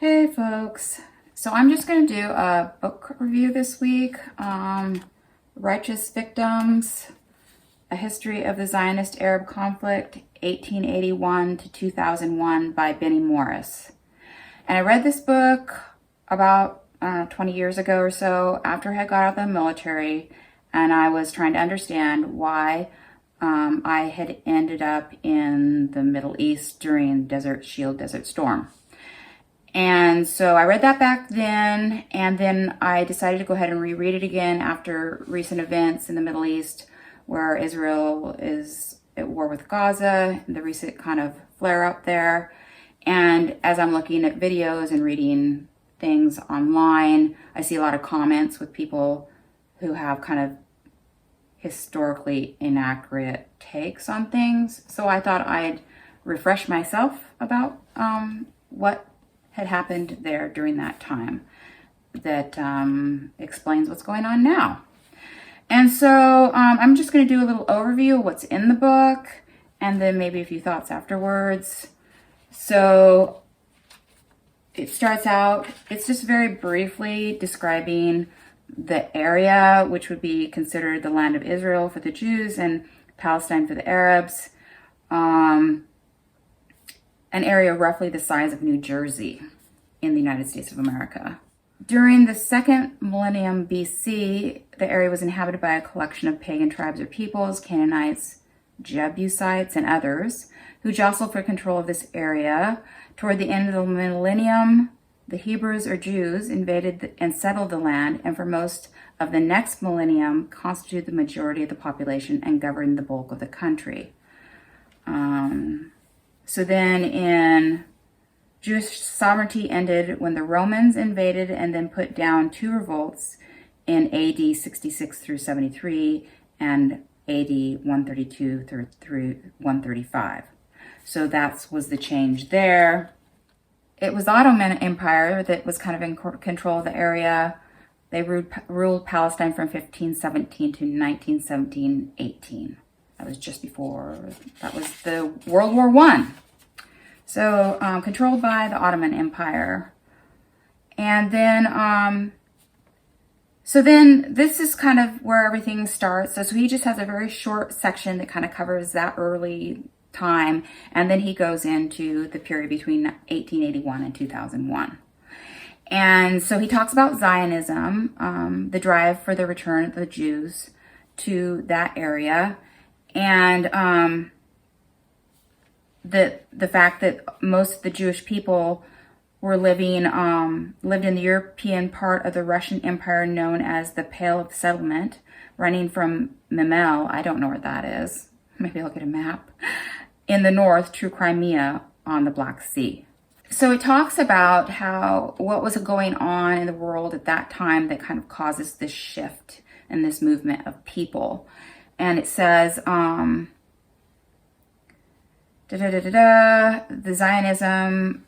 Hey folks, so I'm just going to do a book review this week, Righteous Victims, A History of the Zionist Arab Conflict, 1881 to 2001 by Benny Morris. And I read this book about 20 years ago or so after I had got out of the military, and I was trying to understand why I had ended up in the Middle East during Desert Storm. And so I read that back then, and then I decided to go ahead and reread it again after recent events in the Middle East where Israel is at war with Gaza, the recent kind of flare up there. And as I'm looking at videos and reading things online, I see a lot of comments with people who have kind of historically inaccurate takes on things. So I thought I'd refresh myself about what had happened there during that time that explains what's going on now. And so I'm just going to do a little overview of what's in the book and then maybe a few thoughts afterwards. So it starts out, it's just very briefly describing the area, which would be considered the land of Israel for the Jews and Palestine for the Arabs. An area roughly the size of New Jersey in the United States of America. During the second millennium BC, the area was inhabited by a collection of pagan tribes or peoples, Canaanites, Jebusites, and others, who jostled for control of this area. Toward the end of the millennium, the Hebrews or Jews invaded and settled the land, and for most of the next millennium constituted the majority of the population and governed the bulk of the country. So then in Jewish sovereignty ended when the Romans invaded and then put down two revolts in AD 66 through 73 and AD 132 through 135. So that was the change there. It was the Ottoman Empire that was kind of in control of the area. They ruled Palestine from 1517 to 1917-18. That was just before, that was the World War I. So controlled by the Ottoman Empire. And then, so then this is kind of where everything starts. So he just has a very short section that kind of covers that early time. And then he goes into the period between 1881 and 2001. And so he talks about Zionism, the drive for the return of the Jews to that area. And the fact that most of the Jewish people were lived in the European part of the Russian Empire known as the Pale of Settlement, running from Memel, I don't know where that is, maybe I'll get a map, in the north to Crimea on the Black Sea. So it talks about what was going on in the world at that time that kind of causes this shift and this movement of people. And it says, the Zionism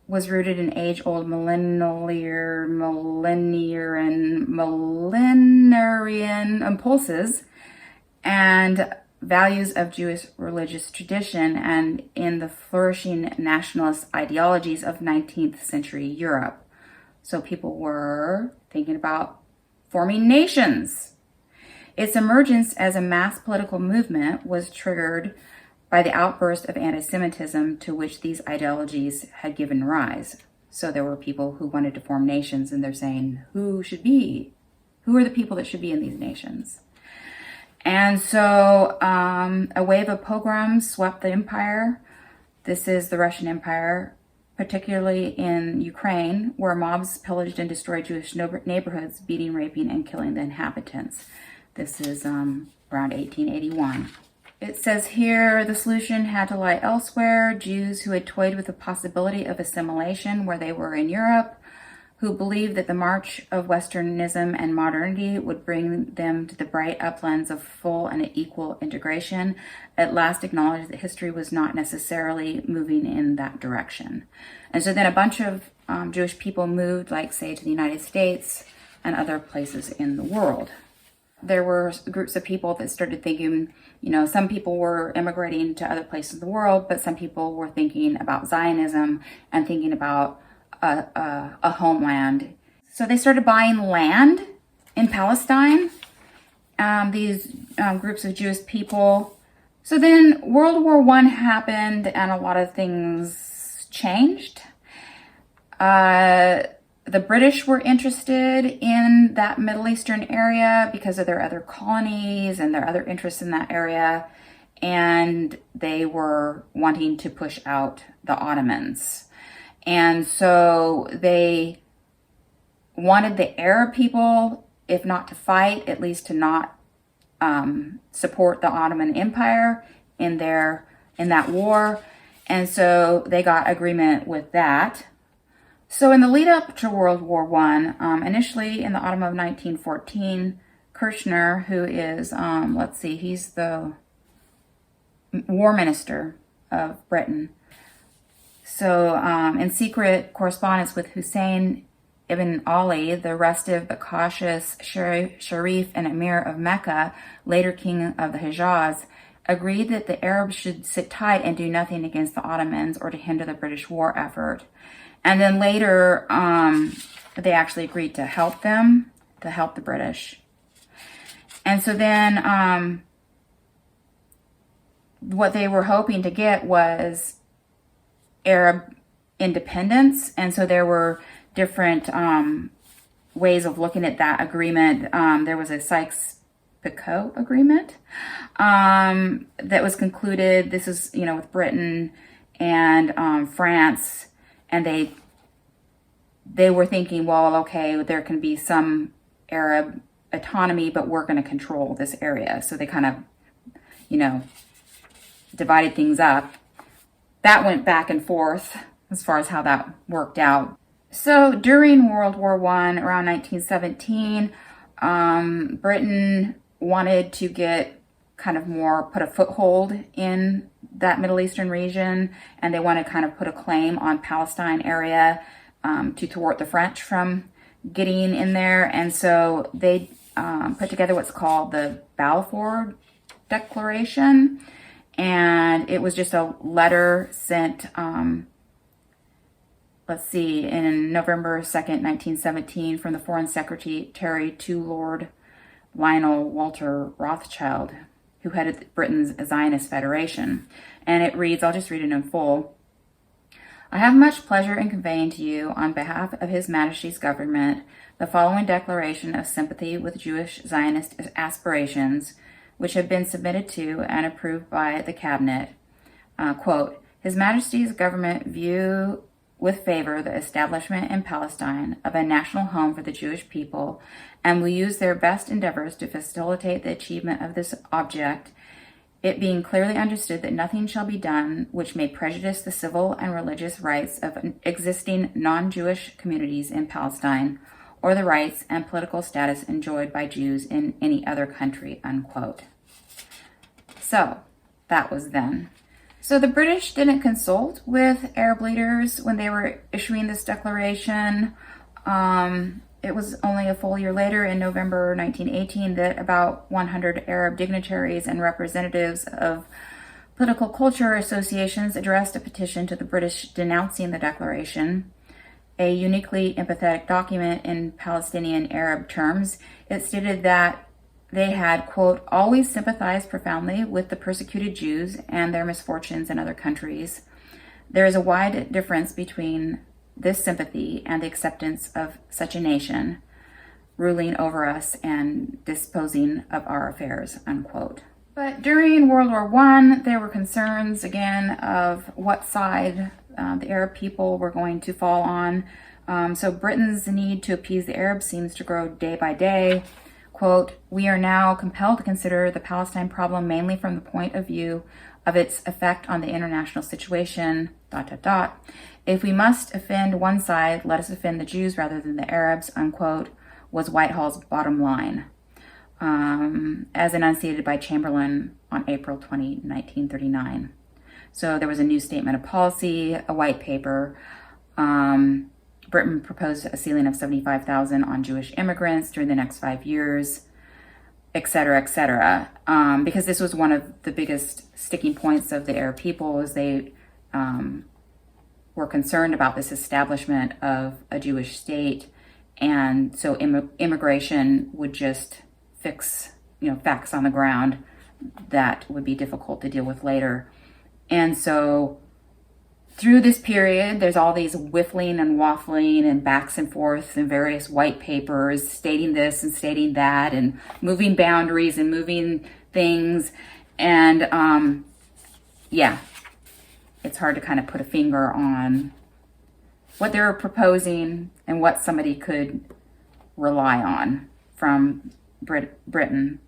was rooted in age-old millenarian impulses and values of Jewish religious tradition and in the flourishing nationalist ideologies of 19th century Europe. So people were thinking about forming nations. Its emergence as a mass political movement was triggered by the outburst of anti-Semitism to which these ideologies had given rise. So there were people who wanted to form nations, and they're saying, who are the people that should be in these nations? And so a wave of pogroms swept the empire. This is the Russian Empire, particularly in Ukraine, where mobs pillaged and destroyed Jewish neighborhoods, beating, raping, and killing the inhabitants. This is around 1881. It says here, the solution had to lie elsewhere. Jews who had toyed with the possibility of assimilation where they were in Europe, who believed that the march of Westernism and modernity would bring them to the bright uplands of full and equal integration, at last acknowledged that history was not necessarily moving in that direction. And so then a bunch of Jewish people moved, like, say, to the United States and other places in the world. There were groups of people that started thinking, some people were immigrating to other places in the world, but some people were thinking about Zionism and thinking about a homeland. So they started buying land in Palestine, these groups of Jewish people. So then World War I happened and a lot of things changed. The British were interested in that Middle Eastern area because of their other colonies and their other interests in that area. And they were wanting to push out the Ottomans. And so they wanted the Arab people, if not to fight, at least to not support the Ottoman Empire in that war. And so they got agreement with that. So in the lead up to World War I, initially in the autumn of 1914, Kirchner, who is, he's the war minister of Britain. So in secret correspondence with Hussein ibn Ali, the restive but cautious Sharif and Emir of Mecca, later king of the Hejaz, agreed that the Arabs should sit tight and do nothing against the Ottomans or to hinder the British war effort. And then later, they actually agreed to help the British. And so then what they were hoping to get was Arab independence. And so there were different ways of looking at that agreement. There was a Sykes-Picot agreement that was concluded. This is, with Britain and France. And they were thinking, well, okay, there can be some Arab autonomy, but we're going to control this area. So they kind of, divided things up. That went back and forth as far as how that worked out. So during World War I, around 1917, Britain wanted to get put a foothold in that Middle Eastern region, and they want to kind of put a claim on Palestine area to thwart the French from getting in there. And so they put together what's called the Balfour Declaration, and it was just a letter sent, in November 2nd, 1917, from the Foreign Secretary to Lord Lionel Walter Rothschild, who headed Britain's Zionist Federation. And it reads, I'll just read it in full. I have much pleasure in conveying to you, on behalf of His Majesty's government, the following declaration of sympathy with Jewish Zionist aspirations, which have been submitted to and approved by the Cabinet. Quote, His Majesty's government view with favor the establishment in Palestine of a national home for the Jewish people, and will use their best endeavors to facilitate the achievement of this object, it being clearly understood that nothing shall be done which may prejudice the civil and religious rights of existing non-Jewish communities in Palestine, or the rights and political status enjoyed by Jews in any other country, unquote. So, that was then. So the British didn't consult with Arab leaders when they were issuing this declaration. It was only a full year later, in November 1918, that about 100 Arab dignitaries and representatives of political culture associations addressed a petition to the British denouncing the declaration. A uniquely empathetic document in Palestinian Arab terms, it stated that they had, quote, always sympathized profoundly with the persecuted Jews and their misfortunes in other countries. There is a wide difference between this sympathy and the acceptance of such a nation ruling over us and disposing of our affairs, unquote. But during World War I, there were concerns again of what side the Arab people were going to fall on. So Britain's need to appease the Arabs seems to grow day by day. Quote, we are now compelled to consider the Palestine problem mainly from the point of view of its effect on the international situation, ... If we must offend one side, let us offend the Jews rather than the Arabs, unquote, was Whitehall's bottom line, as enunciated by Chamberlain on April 20, 1939. So there was a new statement of policy, a white paper. Britain proposed a ceiling of 75,000 on Jewish immigrants during the next 5 years, et cetera, because this was one of the biggest sticking points of the Arab people, as they were concerned about this establishment of a Jewish state, and so immigration would just fix, facts on the ground that would be difficult to deal with later. And so through this period, there's all these whiffling and waffling and backs and forths and various white papers stating this and stating that and moving boundaries and moving things. And it's hard to kind of put a finger on what they were proposing and what somebody could rely on from Britain.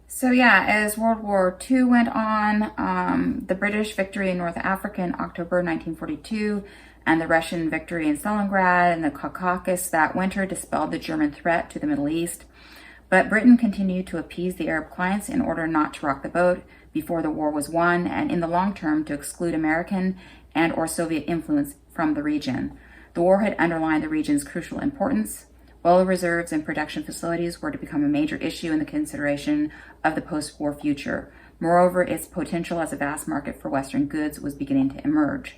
So as World War II went on, the British victory in North Africa in October 1942 and the Russian victory in Stalingrad and the Caucasus that winter dispelled the German threat to the Middle East. But Britain continued to appease the Arab clients in order not to rock the boat before the war was won, and in the long term to exclude American and or Soviet influence from the region. The war had underlined the region's crucial importance. Oil reserves and production facilities were to become a major issue in the consideration of the post-war future. Moreover, its potential as a vast market for Western goods was beginning to emerge.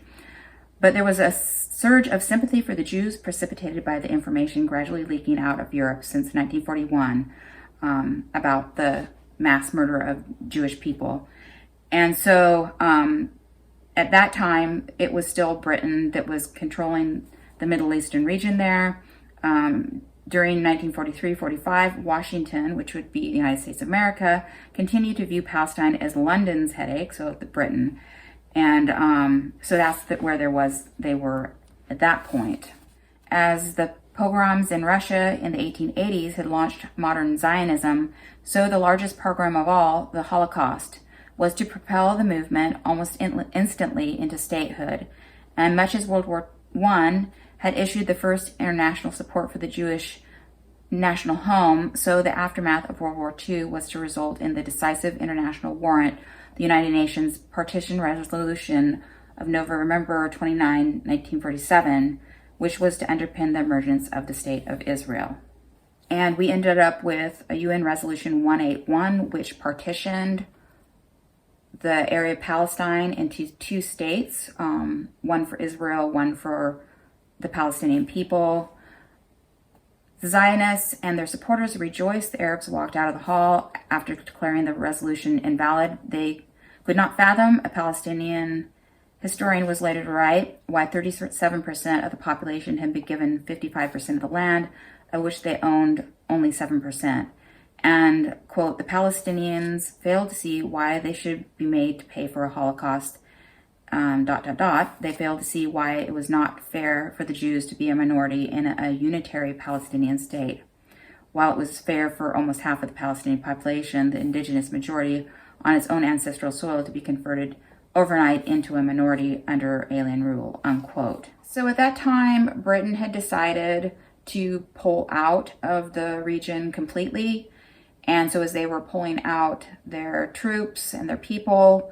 But there was a surge of sympathy for the Jews precipitated by the information gradually leaking out of Europe since 1941 about the mass murder of Jewish people. And so at that time, it was still Britain that was controlling the Middle Eastern region there. During 1943-45, Washington, which would be the United States of America, continued to view Palestine as London's headache, so Britain. And so that's where they were at that point. As the pogroms in Russia in the 1880s had launched modern Zionism, so the largest pogrom of all, the Holocaust, was to propel the movement almost instantly into statehood. And much as World War I had issued the first international support for the Jewish national home, so the aftermath of World War II was to result in the decisive international warrant, the United Nations Partition Resolution of November 29, 1947, which was to underpin the emergence of the State of Israel. And we ended up with a UN Resolution 181, which partitioned the area of Palestine into two states, one for Israel, one for the Palestinian people. The Zionists and their supporters rejoiced. The Arabs walked out of the hall after declaring the resolution invalid. They could not fathom, a Palestinian historian was later to write, why 37% of the population had been given 55% of the land, of which they owned only 7%. And, quote, the Palestinians failed to see why they should be made to pay for a Holocaust, ... They failed to see why it was not fair for the Jews to be a minority in a unitary Palestinian state. While it was fair for almost half of the Palestinian population, the indigenous majority on its own ancestral soil, to be converted overnight into a minority under alien rule, unquote. So at that time, Britain had decided to pull out of the region completely. And so as they were pulling out their troops and their people,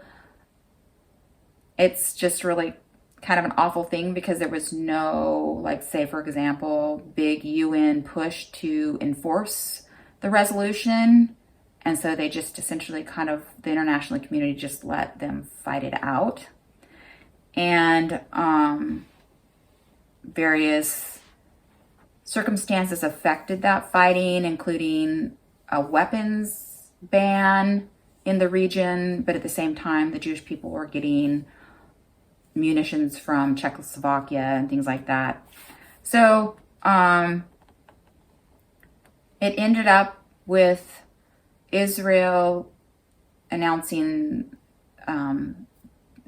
it's just really kind of an awful thing because there was no, say, for example, big UN push to enforce the resolution. And so they just essentially the international community just let them fight it out. And various circumstances affected that fighting, including a weapons ban in the region. But at the same time, the Jewish people were getting munitions from Czechoslovakia and things like that. So it ended up with Israel announcing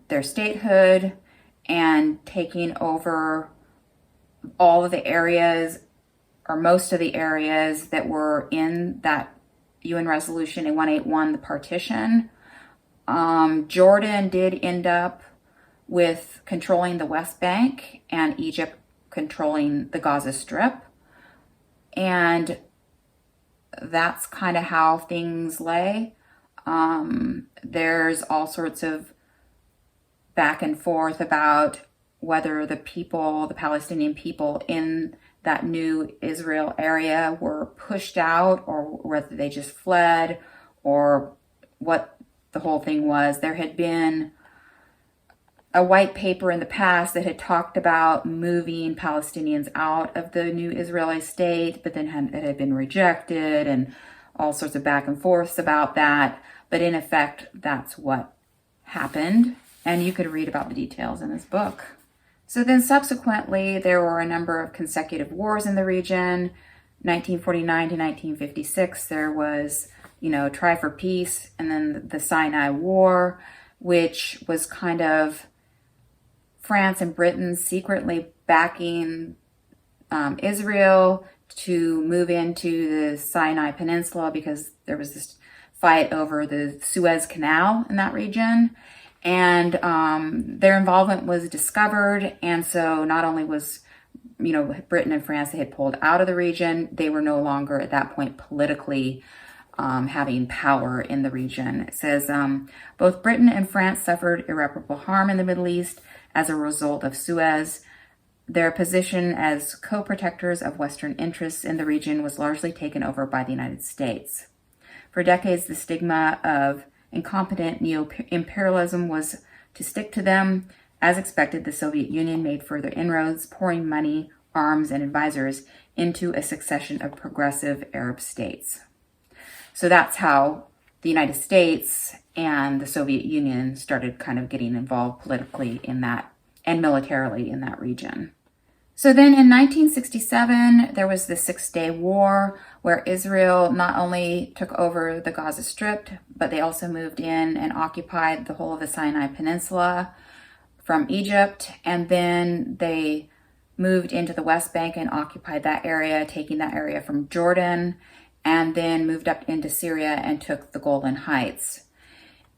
their statehood and taking over all of the areas, or most of the areas that were in that UN resolution in 181, the partition. Jordan did end up with controlling the West Bank and Egypt controlling the Gaza Strip. And that's kind of how things lay. There's all sorts of back and forth about whether the Palestinian people in that new Israel area were pushed out or whether they just fled or what the whole thing was. There had been a white paper in the past that had talked about moving Palestinians out of the new Israeli state, but then it had been rejected and all sorts of back and forths about that. But in effect, that's what happened. And you could read about the details in this book. So then subsequently, there were a number of consecutive wars in the region. 1949 to 1956, there was, Try for Peace, and then the Sinai War, which was kind of France and Britain secretly backing Israel to move into the Sinai Peninsula because there was this fight over the Suez Canal in that region. And their involvement was discovered. And so not only was, Britain and France, they had pulled out of the region, they were no longer at that point politically having power in the region. It says, both Britain and France suffered irreparable harm in the Middle East as a result of Suez. Their position as co-protectors of Western interests in the region was largely taken over by the United States. For decades, the stigma of incompetent neo-imperialism was to stick to them. As expected, the Soviet Union made further inroads, pouring money, arms, and advisors into a succession of progressive Arab states. So that's how the United States and the Soviet Union started kind of getting involved politically in that and militarily in that region. So then in 1967, there was the Six-Day War where Israel not only took over the Gaza Strip, but they also moved in and occupied the whole of the Sinai Peninsula from Egypt. And then they moved into the West Bank and occupied that area, taking that area from Jordan, and then moved up into Syria and took the Golan Heights.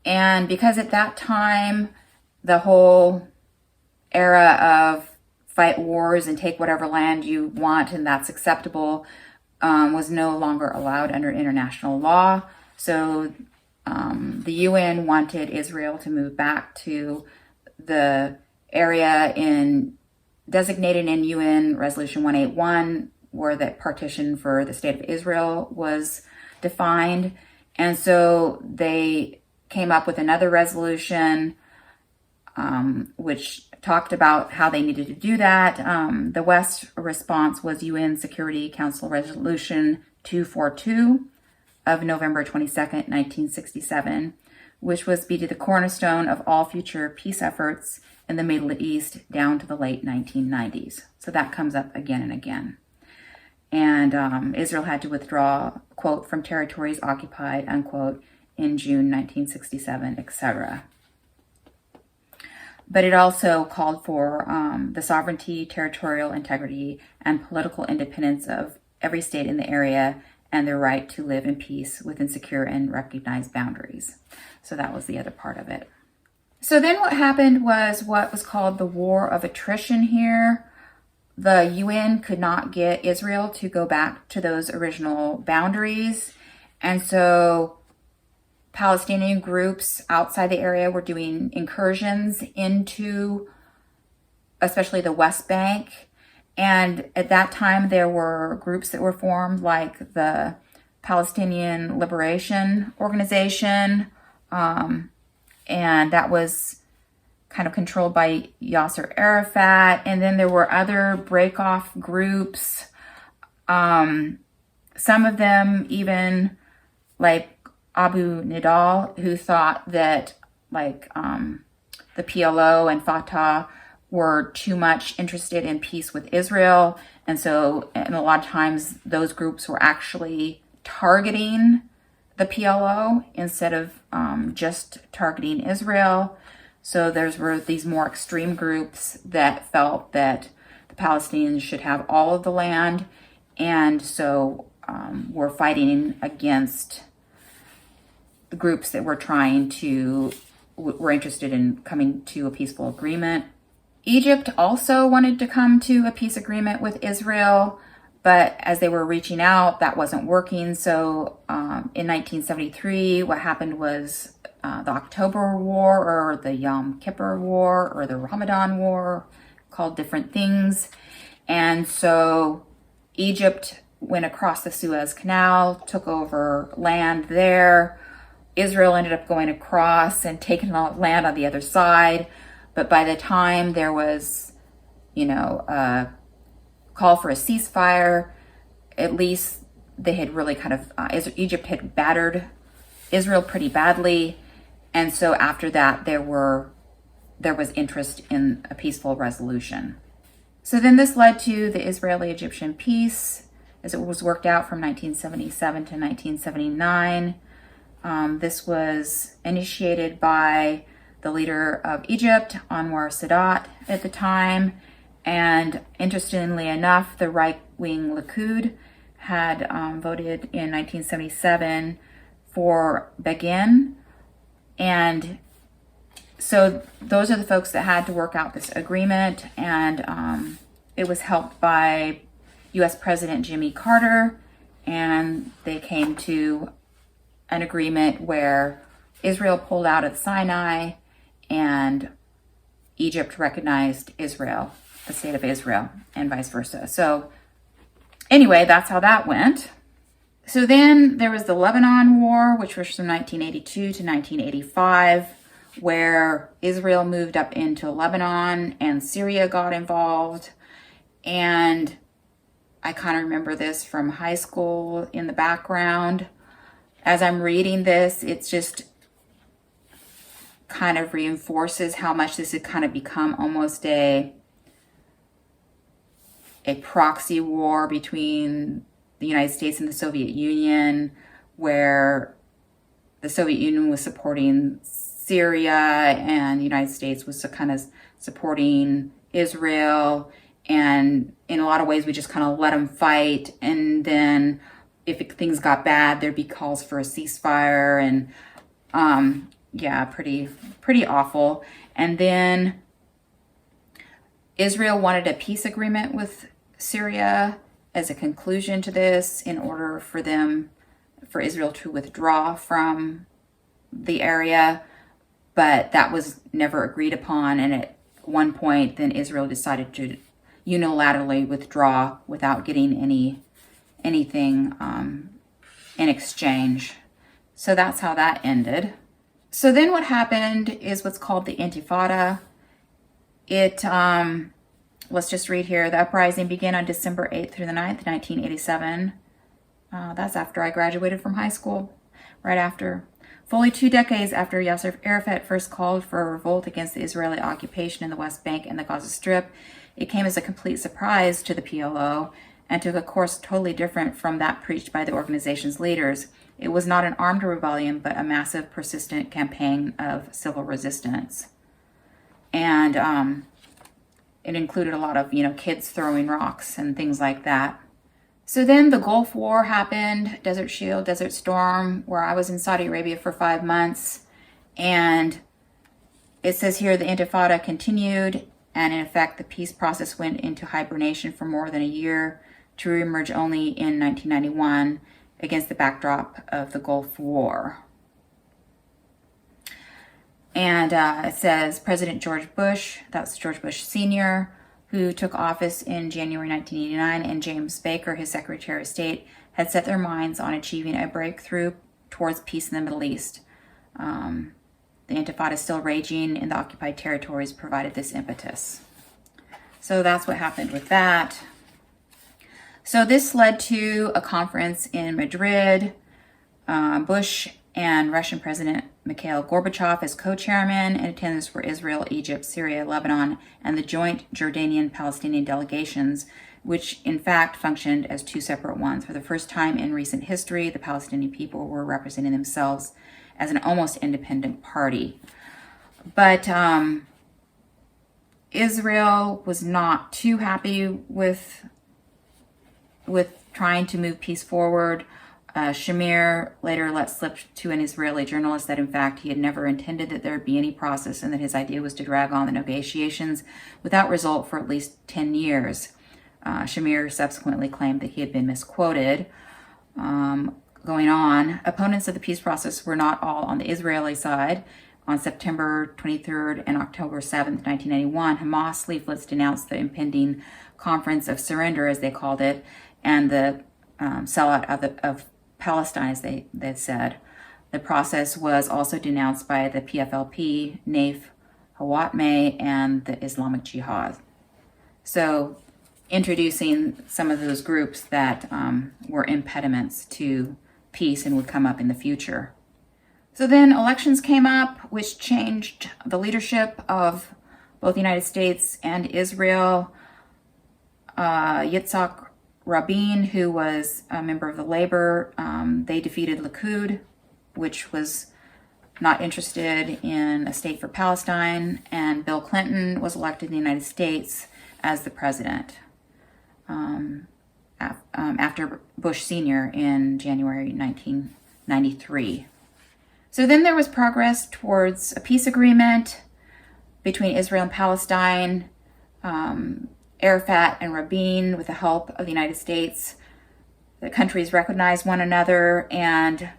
And because at that time, the whole era of fight wars and take whatever land you want and that's acceptable was no longer allowed under international law. So the UN wanted Israel to move back to the area designated in UN Resolution 181, where that partition for the state of Israel was defined. And so they came up with another resolution which talked about how they needed to do that. The West response was UN Security Council Resolution 242 of November 22nd, 1967, which was to be the cornerstone of all future peace efforts in the Middle East down to the late 1990s. So that comes up again and again. And Israel had to withdraw, quote, from territories occupied, unquote, in June 1967, etc. But it also called for the sovereignty, territorial integrity, and political independence of every state in the area and their right to live in peace within secure and recognized boundaries. So that was the other part of it. So then what happened was what was called the War of Attrition here. The UN could not get Israel to go back to those original boundaries. And so Palestinian groups outside the area were doing incursions into especially the West Bank. And at that time, there were groups that were formed like the Palestinian Liberation Organization, and that was kind of controlled by Yasser Arafat. And then there were other break-off groups, some of them even like Abu Nidal, who thought that the PLO and Fatah were too much interested in peace with Israel. And a lot of times those groups were actually targeting the PLO instead of just targeting Israel. So there were these more extreme groups that felt that the Palestinians should have all of the land, and so were fighting against the groups that were were interested in coming to a peaceful agreement. Egypt also wanted to come to a peace agreement with Israel, but as they were reaching out, that wasn't working. So in 1973, what happened was the October War, or the Yom Kippur War, or the Ramadan War, called different things. And so Egypt went across the Suez Canal, took over land there. Israel ended up going across and taking land on the other side. But by the time there was, a call for a ceasefire, at least they had really kind of, Egypt had battered Israel pretty badly. And so after that, there was interest in a peaceful resolution. So then this led to the Israeli-Egyptian peace, as it was worked out from 1977 to 1979. This was initiated by the leader of Egypt, Anwar Sadat, at the time. And interestingly enough, the right-wing Likud had voted in 1977 for Begin. And so those are the folks that had to work out this agreement. And it was helped by U.S. President Jimmy Carter. And they came to an agreement where Israel pulled out of Sinai and Egypt recognized Israel, the state of Israel, and vice versa. So anyway, that's how that went. So then there was the Lebanon War, which was from 1982 to 1985, where Israel moved up into Lebanon and Syria got involved. And I kind of remember this from high school in the background. As I'm reading this, it's just kind of reinforces how much this had kind of become almost a proxy war between the United States and the Soviet Union, where the Soviet Union was supporting Syria and the United States was kind of supporting Israel. And in a lot of ways, we just kind of let them fight. And then if things got bad, there'd be calls for a ceasefire, and pretty awful. And then Israel wanted a peace agreement with Syria as a conclusion to this, in order for Israel to withdraw from the area. But that was never agreed upon. And at one point, then Israel decided to unilaterally withdraw without getting anything in exchange. So that's how that ended. So then what happened is what's called the Intifada. It, let's just read here. The uprising began on December 8th through the 9th, 1987. That's after I graduated from high school, right after. Fully 2 decades after Yasser Arafat first called for a revolt against the Israeli occupation in the West Bank and the Gaza Strip, it came as a complete surprise to the PLO and took a course totally different from that preached by the organization's leaders. It was not an armed rebellion, but a massive, persistent campaign of civil resistance. And it included a lot of, kids throwing rocks and things like that. So then the Gulf War happened, Desert Shield, Desert Storm, where I was in Saudi Arabia for 5 months. And it says here the Intifada continued, and in effect the peace process went into hibernation for more than a year, to reemerge only in 1991 against the backdrop of the Gulf War. And it says President George Bush, that's George Bush Sr., who took office in January 1989, and James Baker, his Secretary of State, had set their minds on achieving a breakthrough towards peace in the Middle East. The Intifada still raging in the occupied territories provided this impetus. So that's what happened with that. So this led to a conference in Madrid. Bush and Russian President Mikhail Gorbachev as co-chairman. In attendance were Israel, Egypt, Syria, Lebanon, and the joint Jordanian-Palestinian delegations, which in fact functioned as 2 separate ones. For the first time in recent history, the Palestinian people were representing themselves as an almost independent party. But Israel was not too happy with trying to move peace forward. Shamir later let slip to an Israeli journalist that in fact he had never intended that there would be any process, and that his idea was to drag on the negotiations without result for at least 10 years. Shamir subsequently claimed that he had been misquoted. Going on, opponents of the peace process were not all on the Israeli side. On September 23rd and October 7th, 1991, Hamas leaflets denounced the impending conference of surrender, as they called it, and the sellout of Palestine, as they said. The process was also denounced by the PFLP, NAIF, Hawatmeh, and the Islamic Jihad. So introducing some of those groups that were impediments to peace and would come up in the future. So then elections came up, which changed the leadership of both the United States and Israel. Yitzhak Rabin, who was a member of the Labor, they defeated Likud, which was not interested in a state for Palestine, and Bill Clinton was elected in the United States as the president after Bush Sr. in January 1993. So then there was progress towards a peace agreement between Israel and Palestine. Arafat and Rabin, with the help of the United States, the countries recognized one another and,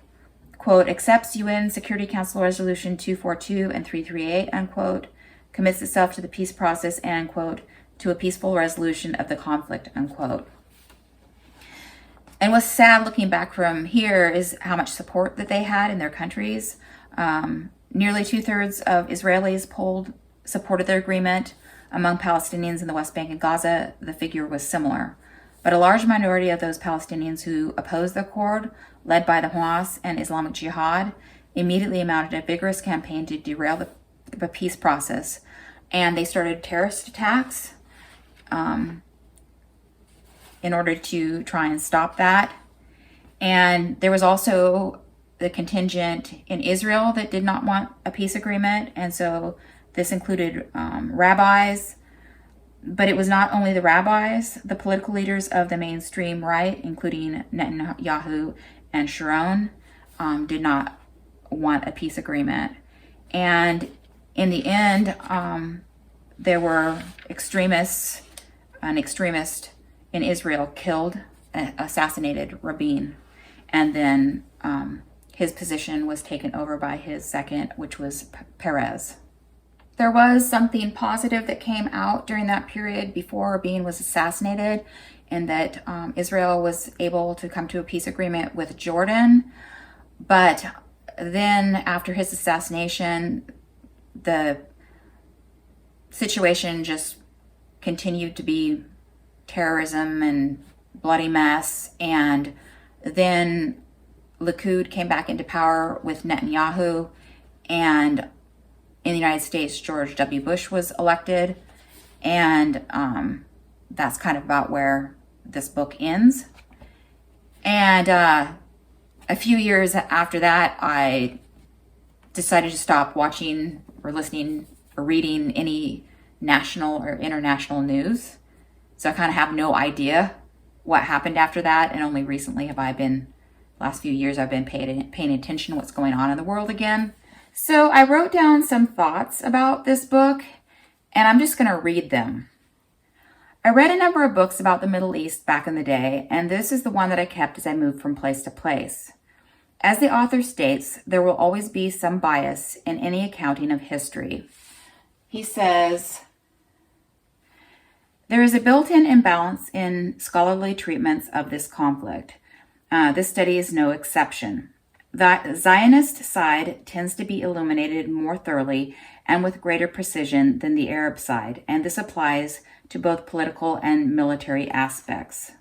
quote, accepts UN Security Council Resolution 242 and 338, unquote, commits itself to the peace process and, quote, to a peaceful resolution of the conflict, unquote. And what's sad looking back from here is how much support that they had in their countries. Nearly 2/3 of Israelis polled supported their agreement. Among Palestinians in the West Bank and Gaza, the figure was similar. But a large minority of those Palestinians who opposed the accord, led by the Hamas and Islamic Jihad, immediately mounted a vigorous campaign to derail the peace process. And they started terrorist attacks in order to try and stop that. And there was also the contingent in Israel that did not want a peace agreement. And so this included rabbis, but it was not only the rabbis. The political leaders of the mainstream right, including Netanyahu and Sharon, did not want a peace agreement. And in the end, there were extremists. An extremist in Israel killed, assassinated Rabin, and then his position was taken over by his second, which was Perez. There was something positive that came out during that period before Rabin was assassinated, in that Israel was able to come to a peace agreement with Jordan. But then after his assassination, the situation just continued to be terrorism and bloody mess. And then Likud came back into power with Netanyahu, and in the United States, George W. Bush was elected, and that's kind of about where this book ends. And a few years after that, I decided to stop watching or listening or reading any national or international news. So I kind of have no idea what happened after that, and only recently have I been, last few years, I've been paying attention to what's going on in the world again. So I wrote down some thoughts about this book, and I'm just going to read them. I read a number of books about the Middle East back in the day, and this is the one that I kept as I moved from place to place. As the author states, there will always be some bias in any accounting of history. He says, there is a built-in imbalance in scholarly treatments of this conflict. This study is no exception. The Zionist side tends to be illuminated more thoroughly and with greater precision than the Arab side, and this applies to both political and military aspects.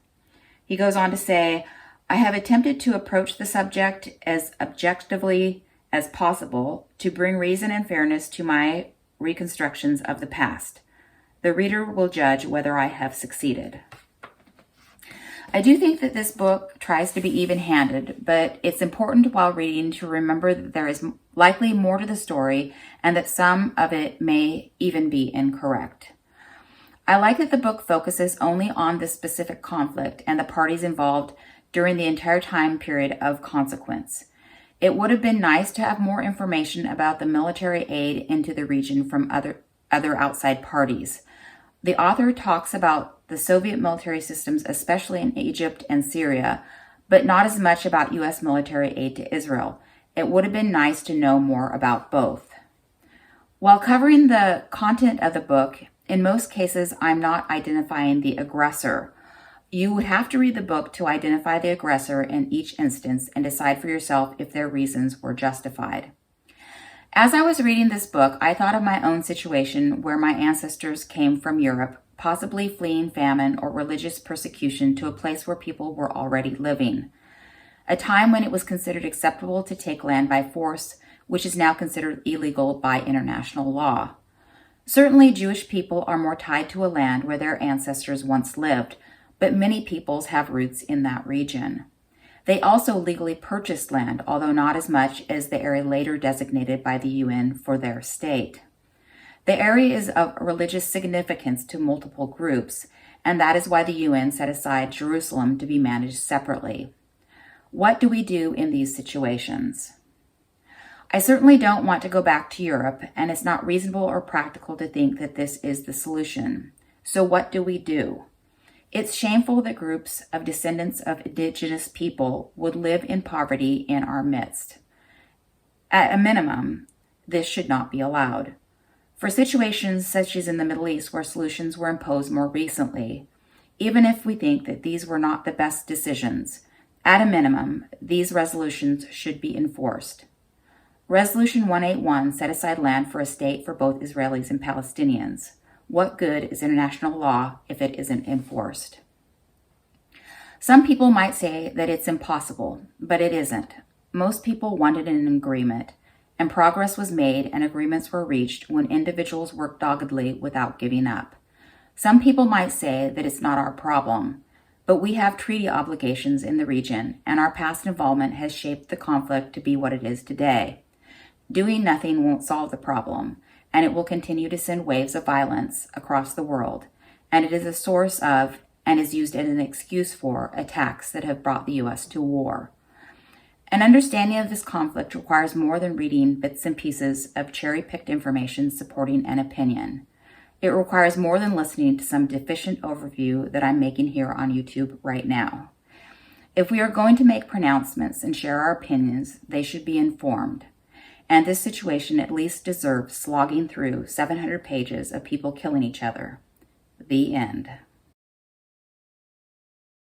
He goes on to say, I have attempted to approach the subject as objectively as possible to bring reason and fairness to my reconstructions of the past. The reader will judge whether I have succeeded. I do think that this book tries to be even-handed, but it's important while reading to remember that there is likely more to the story and that some of it may even be incorrect. I like that the book focuses only on this specific conflict and the parties involved during the entire time period of consequence. It would have been nice to have more information about the military aid into the region from other outside parties. The author talks about the Soviet military systems, especially in Egypt and Syria, but not as much about U.S. military aid to Israel. It would have been nice to know more about both. While covering the content of the book, in most cases, I'm not identifying the aggressor. You would have to read the book to identify the aggressor in each instance and decide for yourself if their reasons were justified. As I was reading this book, I thought of my own situation where my ancestors came from Europe, possibly fleeing famine or religious persecution to a place where people were already living. A time when it was considered acceptable to take land by force, which is now considered illegal by international law. Certainly, Jewish people are more tied to a land where their ancestors once lived, but many peoples have roots in that region. They also legally purchased land, although not as much as the area later designated by the UN for their state. The area is of religious significance to multiple groups, and that is why the UN set aside Jerusalem to be managed separately. What do we do in these situations? I certainly don't want to go back to Europe, and it's not reasonable or practical to think that this is the solution. So what do we do? It's shameful that groups of descendants of indigenous people would live in poverty in our midst. At a minimum, this should not be allowed. For situations such as in the Middle East where solutions were imposed more recently, even if we think that these were not the best decisions, at a minimum, these resolutions should be enforced. Resolution 181 set aside land for a state for both Israelis and Palestinians. What good is international law if it isn't enforced? Some people might say that it's impossible, but it isn't. Most people wanted an agreement, and progress was made and agreements were reached when individuals worked doggedly without giving up. Some people might say that it's not our problem, but we have treaty obligations in the region, and our past involvement has shaped the conflict to be what it is today. Doing nothing won't solve the problem, and it will continue to send waves of violence across the world, and it is a source of, and is used as an excuse for, attacks that have brought the U.S. to war. An understanding of this conflict requires more than reading bits and pieces of cherry-picked information supporting an opinion. It requires more than listening to some deficient overview that I'm making here on YouTube right now. If we are going to make pronouncements and share our opinions, they should be informed. And this situation at least deserves slogging through 700 pages of people killing each other. The end.